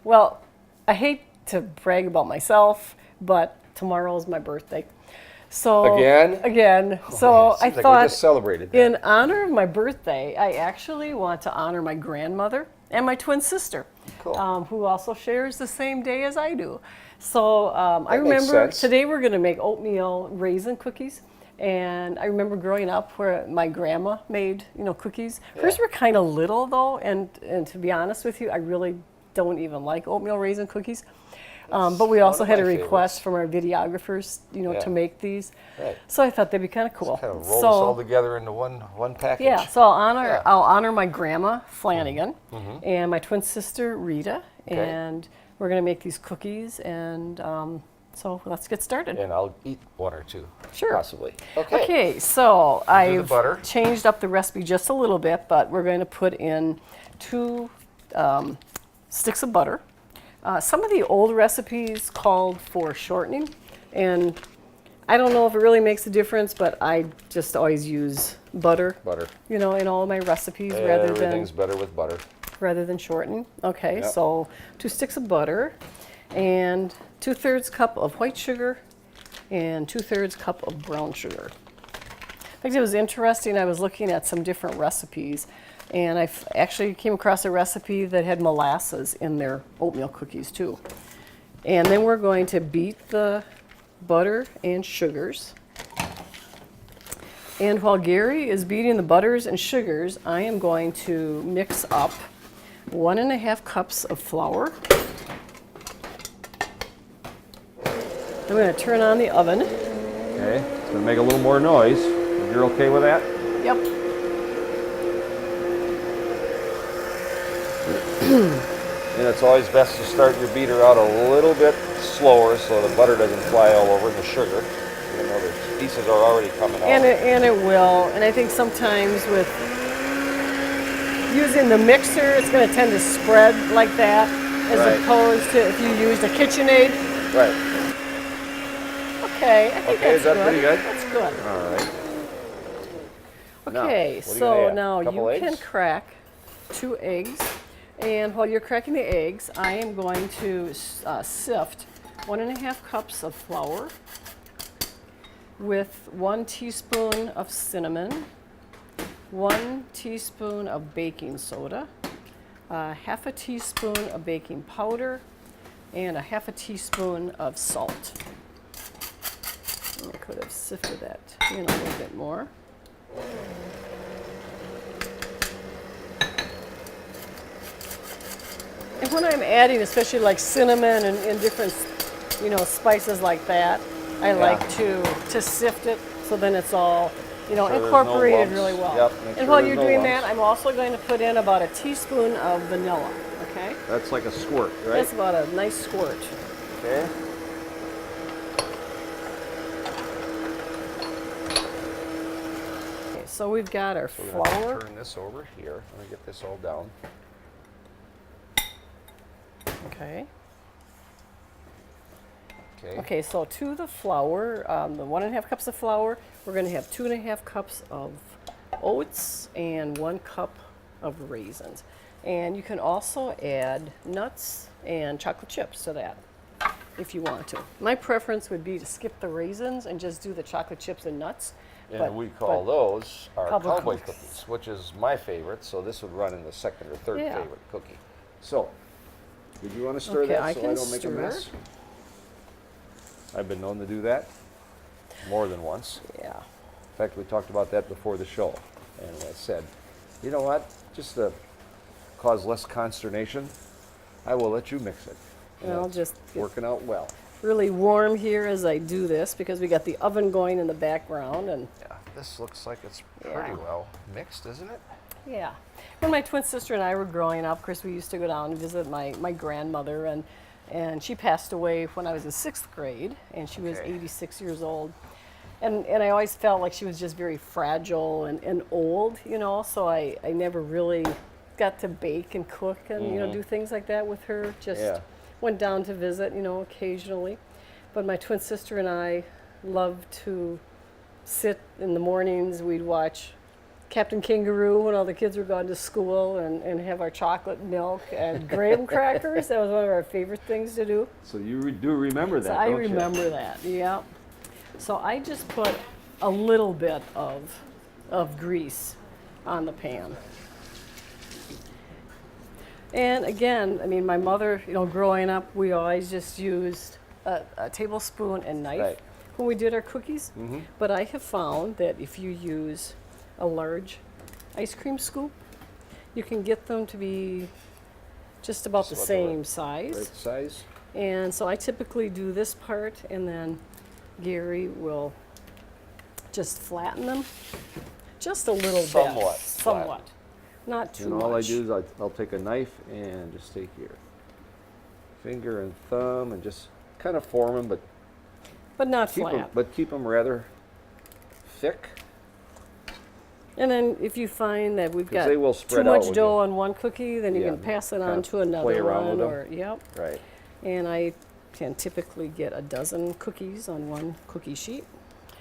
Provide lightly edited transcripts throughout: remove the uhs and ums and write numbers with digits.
Well, I hate to brag about myself, but tomorrow's my birthday. So Again. So I Seems like we thought, just celebrated that. in honor of my birthday, I actually want to honor my grandmother and my twin sister, Cool. who also shares the same day as I do. So I That makes remember sense. today we're going to make oatmeal raisin cookies. And I remember growing up where my grandma made, cookies. Hers Yeah. were kind of little though, and to be honest with you, I really don't even like oatmeal raisin cookies. But we one also of had a my request from our videographers, Yeah. to make these. Right. So I thought they'd be kind of cool. Kind of roll this all together into one package. Yeah, so Yeah. I'll honor my grandma Flanagan and my twin sister Rita, Okay. and we're gonna make these cookies, and so let's get started. And I'll eat one or two. Sure. Possibly. Okay. Okay, so I've butter. changed up the recipe just a little bit, but we're going to put in 2 sticks of butter. Some of the old recipes called for shortening, and I don't know if it really makes a difference, but I just always use butter. Butter. In all of my recipes Everything's better with butter. rather than shortening. Okay, Yep. so 2 sticks of butter and 2/3 cup of white sugar and 2/3 cup of brown sugar. In fact, it was interesting. I was looking at some different recipes, and I actually came across a recipe that had molasses in their oatmeal cookies too. And then we're going to beat the butter and sugars. And while Gary is beating the butters and sugars, I am going to mix up 1.5 cups of flour. I'm going to turn on the oven. Okay. It's going to make a little more noise. You're okay with that? Yep. And it's always best to start your beater out a little bit slower so the butter doesn't fly all over the sugar. Even though the pieces are already coming out. And it will. And I think sometimes with using the mixer, it's going to tend to spread like that, as Right. opposed to if you used a KitchenAid. Right. Okay, I think Okay, is that's that pretty good? That's good. All right. Now, Okay, what are you so gonna add? now Couple you can eggs? crack 2 eggs. And while you're cracking the eggs, I am going to sift 1.5 cups of flour with 1 teaspoon of cinnamon, 1 teaspoon of baking soda, 1/2 teaspoon of baking powder, and 1/2 teaspoon of salt. I could have sifted that in a little bit more. And when I'm adding, especially like cinnamon and different, spices like that, I like to sift it so then it's all, there's no incorporated lumps. really well. Yep, make And sure while there's you're no doing lumps. that, I'm also going to put in about a teaspoon of vanilla. Okay, That's like a squirt, right? that's about a nice squirt. Okay. Okay, so we've got our We're going to flour. turn this over here. Let me get this all down. Okay. Okay. Okay, so to the flour, the 1.5 cups of flour, we're going to have 2.5 cups of oats and 1 cup of raisins. And you can also add nuts and chocolate chips to that if you want to. My preference would be to skip the raisins and just do the chocolate chips and nuts. And we call those our Cowboy cowboy cookies. cookies, which is my favorite, so this would run in the second or third Yeah. favorite cookie. So, did you want to stir Okay, that I so I can don't make a stir. mess? I've been known to do that more than once. Yeah. In fact, we talked about that before the show, and I said, you know what, just to cause less consternation, I will let you mix it. And I'll it's just get working out well. really warm here as I do this because we got the oven going in the background. And Yeah, this looks like it's pretty Yeah. well mixed, isn't it? yeah. When my twin sister and I were growing up, of course, we used to go down and visit my grandmother, and she passed away when I was in 6th grade, and she was Okay. 86 years old. And I always felt like she was just very fragile and old, so I never really got to bake and cook and, do things like that with her. Just Yeah. went down to visit, occasionally. But my twin sister and I loved to sit in the mornings. We'd watch Captain Kangaroo when all the kids were gone to school and have our chocolate milk and graham crackers. That was one of our favorite things to do. So you do remember that, So I don't you? remember that, yeah. So I just put a little bit of grease on the pan. And again, I mean, my mother, growing up, we always just used a tablespoon and knife Right. when we did our cookies. But I have found that if you use a large ice cream scoop, you can get them to be just about the Just about same right size. size. And so I typically do this part, and then Gary will just flatten them just a little bit. Somewhat flat. Somewhat. Not too And much. all I do is I'll take a knife and just take your finger and thumb and just kind of form them, but not flat. keep them rather thick. And then if you find that we've 'Cause got they will too spread out much when dough you- on one cookie, then you Yeah, can pass it kind on of to another play around one. with Or them. yep. Right. And I can typically get a dozen cookies on one cookie sheet.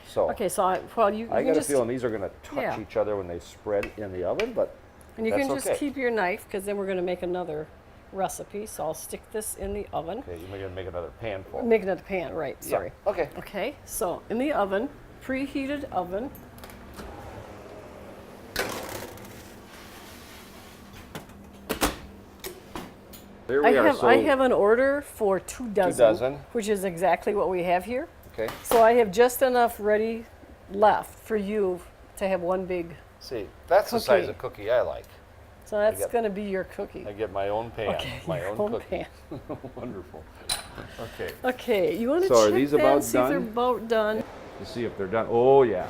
So Okay, so you I can got a just feeling these are going to touch Yeah. each other when they spread in the oven, but and you that's can just okay. keep your knife because then we're going to make another recipe. So I'll stick this in the oven. okay, you're going to make another pan full. Make it at the pan, right? Yeah. Sorry. Okay. Okay, so in the oven, preheated oven. There we are. So I have an order for 2 dozen, dozen. which is exactly what we have here. okay. So I have just enough ready left for you to have one big. See, that's the size Cookie. of cookie I like. So that's get- going to be your cookie. I get my own pan, Okay, my your own own cookie. pan. Wonderful. Okay. Okay, you want to So are check these that, about see if they're done? about done. Let's see if they're done. Oh yeah,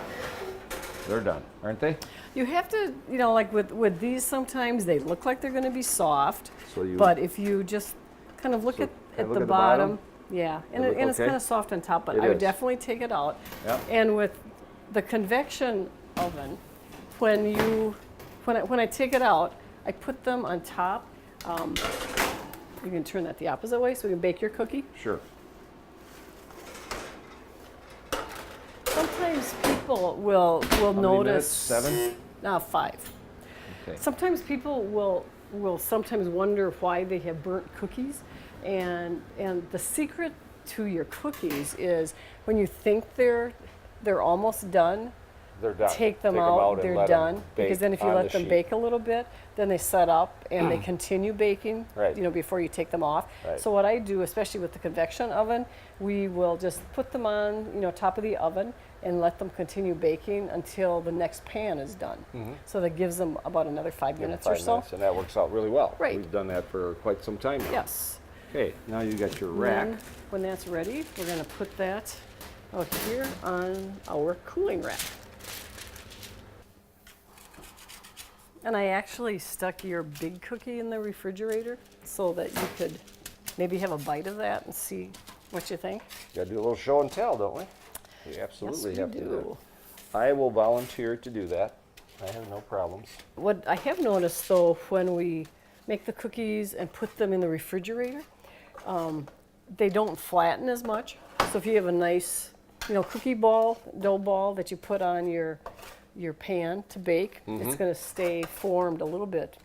they're done, aren't they? You have to, like with these, sometimes they look like they're going to be soft. So you. But if you just kind of look So at, kind of the look at the bottom, bottom? yeah, and, They look and it's okay? kind of soft on top, but It I would is. definitely take it out. Yep. And with the convection oven, when I take it out, I put them on top. You can turn that the opposite way so you can bake your cookie. Sure. Sometimes people will How many notice minutes? 7. 5. Okay. Sometimes people will sometimes wonder why they have burnt cookies, and the secret to your cookies is when you think they're almost done, They're done. take them and out, they're let 'em done. Because bake then if you on let the them sheet. bake a little bit, then they set up and they continue baking, Right. before you take them off. Right. So what I do, especially with the convection oven, we will just put them on, top of the oven and let them continue baking until the next pan is done. So that gives them about another 5 Give 'em minutes 5 or so. minutes, and that works out really well. Right. We've done that for quite some time now. Yes. Okay, now you got your And rack. then when that's ready, we're going to put that out here on our cooling rack. And I actually stuck your big cookie in the refrigerator so that you could maybe have a bite of that and see what you think. Got to do a little show and tell, don't we? We absolutely yes, have we to do. do that. I will volunteer to do that. I have no problems. What I have noticed though, when we make the cookies and put them in the refrigerator, they don't flatten as much. So if you have a nice, cookie ball, dough ball that you put on your pan to bake, it's going to stay formed a little bit,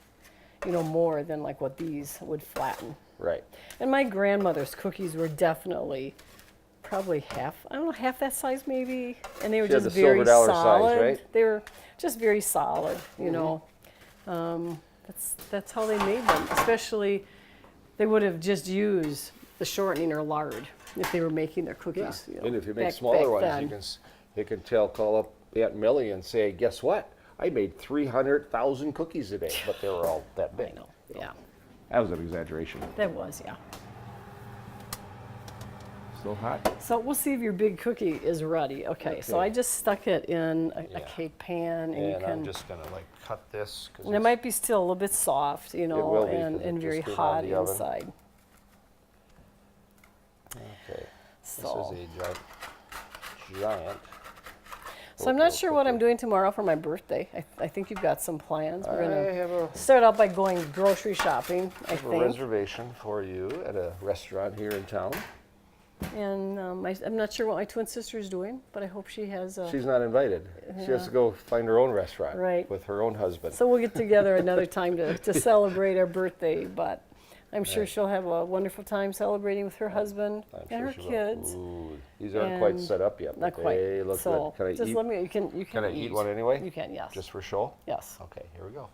more than like what these would flatten. Right. And my grandmother's cookies were definitely probably half that size maybe, and they were She had just the very silver dollar size, solid. right? They were just very solid, That's how they made them. Especially, they would have just used the shortening or lard if they were making their cookies. And if you make back smaller ones, then. you can call up Aunt Millie and say, guess what? I made 300,000 cookies today, but they were all that I big. know, yeah, That was an exaggeration. that was, yeah. Still hot? So we'll see if your big cookie is ready. Okay, so Okay. I just stuck it in a Yeah. cake pan, and you And can. I'm just gonna cut this. And it might be still a little bit soft, will be, and 'cause it very just came out of hot the oven. inside. Okay. So, This is a giant. so I'm not Oatmeal sure what I'm cookie. doing tomorrow for my birthday. I think you've got some plans. We're I gonna have a start out by going grocery shopping. I a think. reservation for you at a restaurant here in town. And I'm not sure what my twin sister's doing, but I hope she has a... She's not invited. She has to go find her own restaurant Right. with her own husband. So we'll get together another time to celebrate our birthday, but I'm sure Right. she'll have a wonderful time celebrating with her husband I'm and sure her she will. kids. Ooh, these aren't quite And set up yet, Not but quite. they look So good. Can I just eat? let me. You can Can I eat one anyway? You can. Yes. Just for show? Yes. Okay, here we go.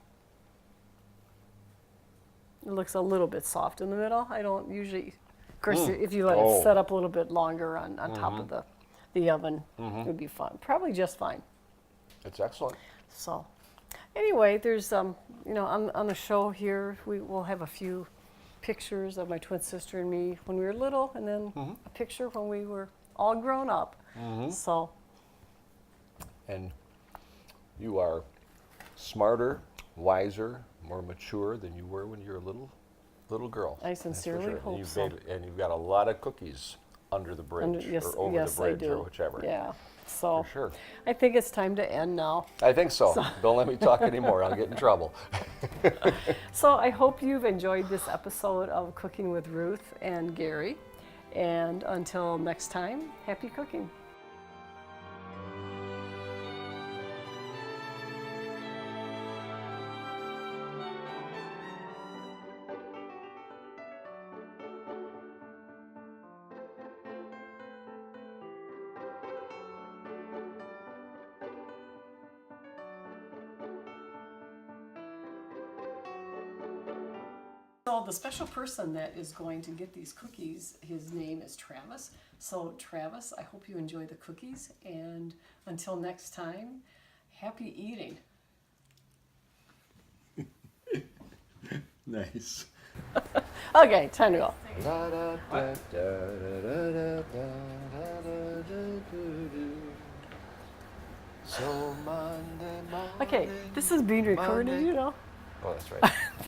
It looks a little bit soft in the middle. I don't usually. Of course, if you let Oh. it set up a little bit longer on top of the oven, it would be fun. Probably just fine. It's excellent. So, anyway, there's on the show here we will have a few pictures of my twin sister and me when we were little, and then a picture when we were all grown up. So, And you are smarter, wiser, more mature than you were when you were a little girl. I That's for sincerely sure. hope and you've so. and you've got a lot of cookies under the bridge yes, or over yes, the bridge I do. or whichever. Yeah. So, For sure. I think it's time to end now. I think so. Don't let me talk anymore. I'll get in trouble. So I hope you've enjoyed this episode of Cooking with Ruth and Gary. And until next time, happy cooking. So the special person that is going to get these cookies, his name is Travis. So Travis, I hope you enjoy the cookies, and until next time, happy eating. Nice. Okay, time to go. So Monday, Okay, this is being recorded, Monday. you know. Oh, that's right.